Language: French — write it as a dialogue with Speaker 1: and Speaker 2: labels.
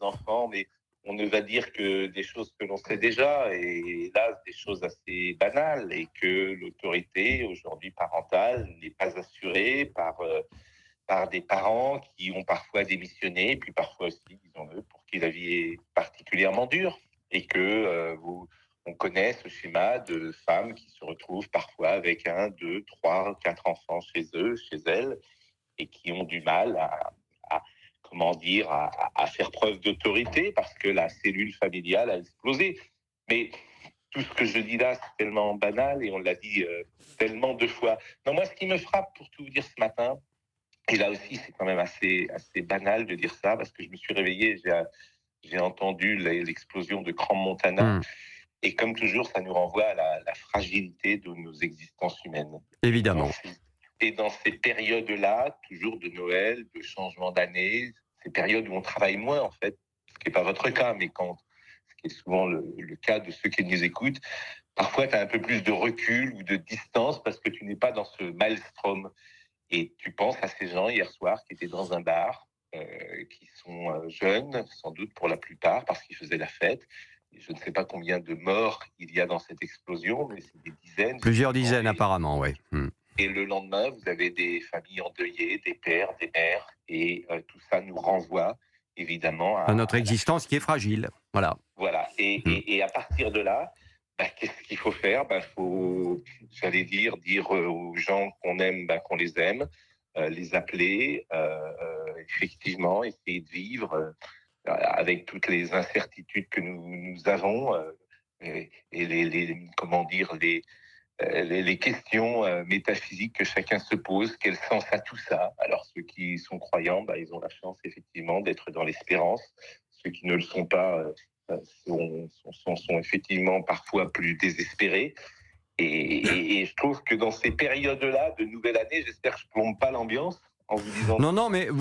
Speaker 1: enfants, mais on ne va dire que des choses que l'on sait déjà, et hélas, des choses assez banales, et que l'autorité aujourd'hui parentale n'est pas assurée par des parents qui ont parfois démissionné, et puis parfois aussi, disons-le, pour qui la vie est particulièrement dure, et que on connaît ce schéma de femmes qui se retrouvent parfois avec un, deux, trois, quatre enfants chez eux, chez elles, et qui ont du mal à comment dire, à faire preuve d'autorité parce que la cellule familiale a explosé. Mais tout ce que je dis là, c'est tellement banal et on l'a dit tellement de fois. Non, moi, ce qui me frappe, pour tout vous dire ce matin, et là aussi, c'est quand même assez banal de dire ça, parce que je me suis réveillé, j'ai entendu l'explosion de Crans-Montana,
Speaker 2: Mmh.
Speaker 1: et comme toujours, ça nous renvoie à la fragilité de nos existences humaines.
Speaker 2: Évidemment.
Speaker 1: Et dans ces périodes-là, toujours de Noël, de changement d'année, ces périodes où on travaille moins, en fait, ce qui n'est pas votre cas, mais ce qui est souvent le cas de ceux qui nous écoutent, parfois tu as un peu plus de recul ou de distance parce que tu n'es pas dans ce maelstrom. Et tu penses à ces gens hier soir qui étaient dans un bar, qui sont jeunes, sans doute pour la plupart, parce qu'ils faisaient la fête. Et je ne sais pas combien de morts il y a dans cette explosion, mais c'est des dizaines,
Speaker 2: Plusieurs
Speaker 1: effectivement.
Speaker 2: dizaines apparemment, oui. Mmh.
Speaker 1: Et le lendemain, vous avez des familles endeuillées, des pères, des mères, et tout ça nous renvoie évidemment
Speaker 2: À notre
Speaker 1: à la
Speaker 2: existence qui est fragile. Voilà.
Speaker 1: voilà.
Speaker 2: Mmh.
Speaker 1: Et à partir de là, qu'est-ce qu'il faut faire? Faut, j'allais dire aux gens qu'on aime, qu'on les aime, les appeler, effectivement, essayer de vivre avec toutes les incertitudes que nous avons, et comment dire, les questions métaphysiques que chacun se pose, quel sens a tout ça? Alors ceux qui sont croyants, ils ont la chance effectivement d'être dans l'espérance. Ceux qui ne le sont pas sont effectivement parfois plus désespérés. Et je trouve que dans ces périodes-là de nouvelle année, j'espère que je ne plombe pas l'ambiance en vous disant
Speaker 2: Non, non, mais vous